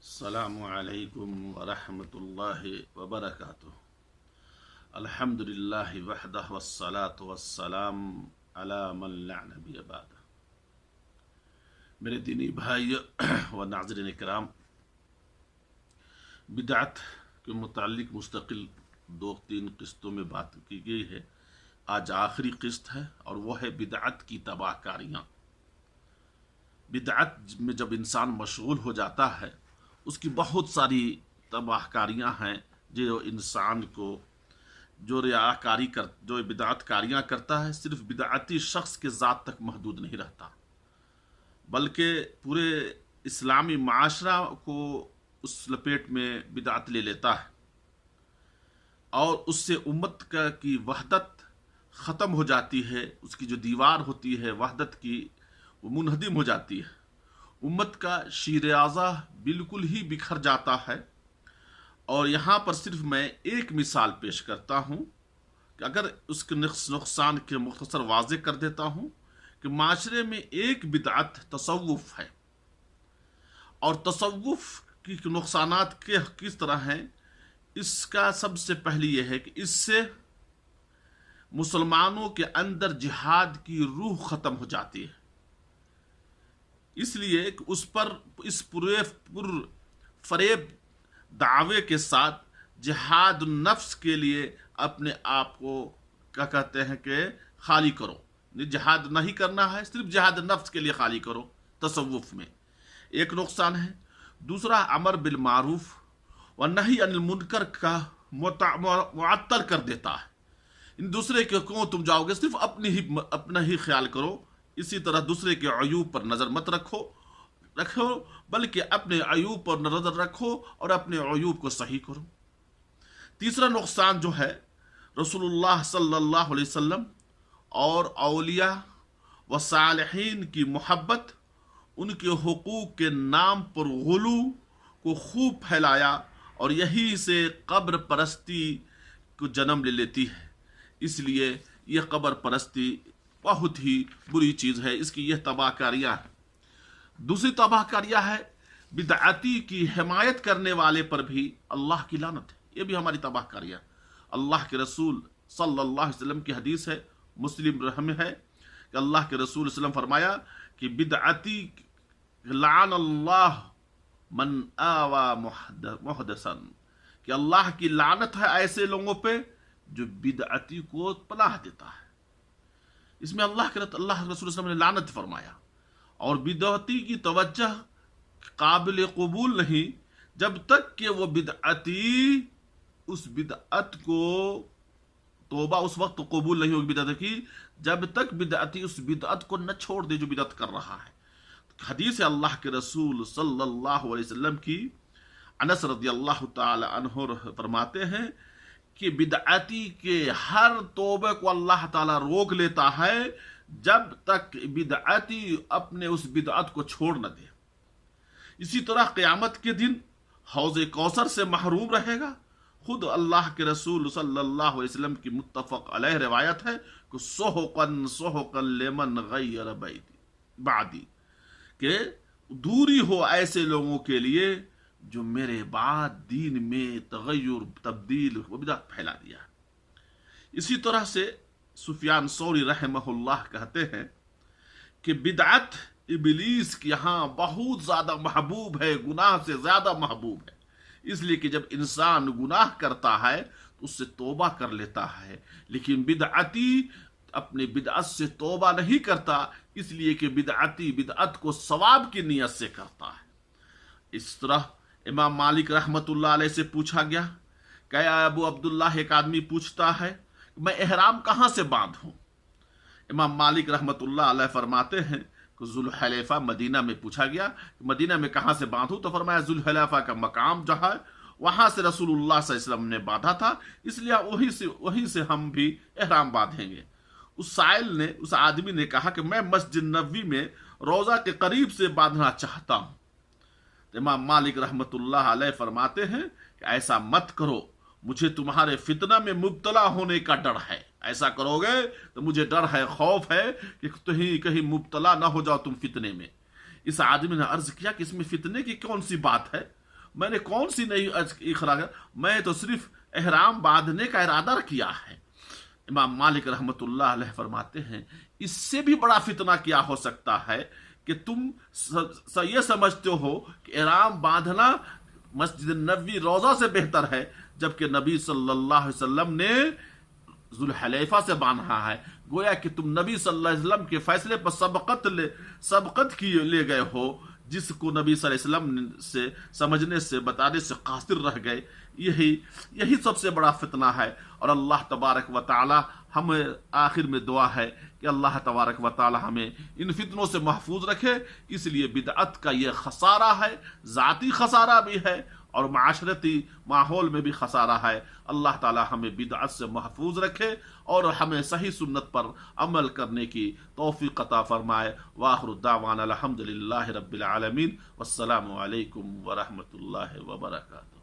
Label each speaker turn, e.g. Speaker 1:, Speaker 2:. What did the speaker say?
Speaker 1: السلام علیکم ورحمۃ اللہ وبرکاتہ۔ الحمدللہ وحدہ والصلاة والسلام علی من لا نبی بعدہ۔ میرے دینی بھائی و ناظرین کرام، بدعت کے متعلق مستقل 2-3 قسطوں میں بات کی گئی ہے۔ آج آخری قسط ہے اور وہ ہے بدعت کی تباہ کاریاں۔ بدعت میں جب انسان مشغول ہو جاتا ہے، اس کی بہت ساری تباہ کاریاں ہیں جو انسان کو جو بدعت کاریاں کرتا ہے، صرف بدعتی شخص کے ذات تک محدود نہیں رہتا، بلکہ پورے اسلامی معاشرہ کو اس لپیٹ میں بدعت لے لیتا ہے اور اس سے امت کی وحدت ختم ہو جاتی ہے۔ اس کی جو دیوار ہوتی ہے وحدت کی، وہ منہدم ہو جاتی ہے۔ امت کا شیر اعضا بالکل ہی بکھر جاتا ہے۔ اور یہاں پر صرف میں ایک مثال پیش کرتا ہوں کہ اگر اس کے نقصان کے مختصر واضح کر دیتا ہوں کہ معاشرے میں ایک بدعت تصوف ہے، اور تصوف کی نقصانات کس طرح ہیں، اس کا سب سے پہلی یہ ہے کہ اس سے مسلمانوں کے اندر جہاد کی روح ختم ہو جاتی ہے، اس لیے کہ اس پورے فریب دعوے کے ساتھ جہاد النفس کے لیے اپنے آپ کو کیا کہتے ہیں کہ خالی کرو، جہاد نہیں کرنا ہے، صرف جہاد نفس کے لیے خالی کرو۔ تصوف میں ایک نقصان ہے۔ دوسرا، امر بالمعروف و نہی عن المنکر کا معطل کر دیتا ہے۔ ان دوسرے کے کیوں تم جاؤ گے، صرف اپنا ہی خیال کرو۔ اسی طرح دوسرے کے عیوب پر نظر مت رکھو، بلکہ اپنے عیوب پر نظر رکھو اور اپنے عیوب کو صحیح کرو۔ تیسرا نقصان جو ہے، رسول اللہ صلی اللہ علیہ وسلم اور اولیاء و صالحین کی محبت، ان کے حقوق کے نام پر غلو کو خوب پھیلایا، اور یہی سے قبر پرستی کو جنم لے لیتی ہے۔ اس لیے یہ قبر پرستی بہت ہی بری چیز ہے، اس کی یہ تباہ کاریاں ہیں۔ دوسری تباہ کاریاں ہے، بدعتی کی حمایت کرنے والے پر بھی اللہ کی لعنت ہے۔ یہ بھی ہماری تباہ کاریاں۔ اللہ کے رسول صلی اللہ علیہ وسلم کی حدیث ہے، مسلم میں ہے کہ اللہ کے رسول صلی اللہ علیہ وسلم فرمایا کہ بدعتی لعن اللہ من آوى محدثا، کہ اللہ کی لعنت ہے ایسے لوگوں پہ جو بدعتی کو پناہ دیتا ہے۔ اس میں اللہ کے رسول صلی اللہ علیہ وسلم نے لعنت فرمایا۔ اور بدعتی کی توجہ قابل قبول نہیں جب تک کہ وہ بدعتی اس بدعت کو توبہ اس وقت قبول نہیں ہوگی بدعت کی جب تک بدعتی اس بدعت کو نہ چھوڑ دے جو بدعت کر رہا ہے۔ حدیث اللہ کے رسول صلی اللہ علیہ وسلم کی، انس رضی اللہ تعالی عنہ فرماتے ہیں کہ بدعتی کے ہر توبہ کو اللہ تعالیٰ روک لیتا ہے جب تک بدعتی اپنے اس بدعت کو چھوڑ نہ دے۔ اسی طرح قیامت کے دن حوض کوثر سے محروم رہے گا۔ خود اللہ کے رسول صلی اللہ علیہ وسلم کی متفق علیہ روایت ہے کہ سحقاً سحقاً لمن غیر بعدی، کہ دوری ہو ایسے لوگوں کے لیے جو میرے بعد دین میں تغیر تبدیل و بدعت پھیلا دیا۔ اسی طرح سے سفیان ثوری رحمہ اللہ کہتے ہیں کہ بدعت ابلیس کے یہاں بہت زیادہ محبوب ہے، گناہ سے زیادہ محبوب ہے، اس لیے کہ جب انسان گناہ کرتا ہے تو اس سے توبہ کر لیتا ہے، لیکن بدعتی اپنے بدعت سے توبہ نہیں کرتا، اس لیے کہ بدعتی بدعت کو ثواب کی نیت سے کرتا ہے۔ اس طرح امام مالک رحمۃ اللہ علیہ سے پوچھا گیا کہ ابو عبداللہ، ایک آدمی پوچھتا ہے میں احرام کہاں سے باندھوں؟ امام مالک رحمۃ اللہ علیہ فرماتے ہیں کہ ذوالحلیفہ مدینہ میں پوچھا گیا کہ مدینہ میں کہاں سے باندھوں؟ تو فرمایا ذوالحلیفہ کا مقام جہاں ہے وہاں سے رسول اللہ صلی اللہ علیہ وسلم نے باندھا تھا، اس لیے وہیں سے ہم بھی احرام باندھیں گے۔ اس آدمی نے کہا کہ میں مسجد نبوی میں روضہ کے قریب سے باندھنا چاہتا ہوں۔ تو امام مالک رحمۃ اللہ علیہ فرماتے ہیں کہ ایسا مت کرو، مجھے تمہارے فتنہ میں مبتلا ہونے کا ڈر ہے۔ ایسا کرو گے تو مجھے ڈر ہے، خوف ہے کہ کہیں مبتلا نہ ہو جاؤ تم فتنے میں۔ اس آدمی نے عرض کیا کہ اس میں فتنے کی کون سی بات ہے؟ میں نے کون سی نئی اخراج، میں تو صرف احرام باندھنے کا ارادہ کیا ہے۔ امام مالک رحمۃ اللہ علیہ فرماتے ہیں اس سے بھی بڑا فتنہ کیا ہو سکتا ہے کہ تم یہ سمجھتے ہو کہ احرام باندھنا مسجد نبوی روضہ سے بہتر ہے، جبکہ نبی صلی اللہ علیہ وسلم نے ذوالحلیفہ سے باندھا ہے۔ گویا کہ تم نبی صلی اللہ علیہ وسلم کے فیصلے پر سبقت کی لے گئے ہو، جس کو نبی صلی اللہ علیہ وسلم سے سمجھنے سے بتانے سے قاصر رہ گئے۔ یہی سب سے بڑا فتنہ ہے۔ اور اللہ تبارک و تعالی ہمیں آخر میں دعا ہے کہ اللہ تبارک و تعالی ہمیں ان فتنوں سے محفوظ رکھے۔ اس لیے بدعت کا یہ خسارہ ہے، ذاتی خسارہ بھی ہے اور معاشرتی ماحول میں بھی خسارہ ہے۔ اللہ تعالی ہمیں بدعت سے محفوظ رکھے اور ہمیں صحیح سنت پر عمل کرنے کی توفیق عطا فرمائے۔ وآخر دعوانا الحمد للہ رب العالمین، والسلام علیکم ورحمۃ اللہ وبرکاتہ۔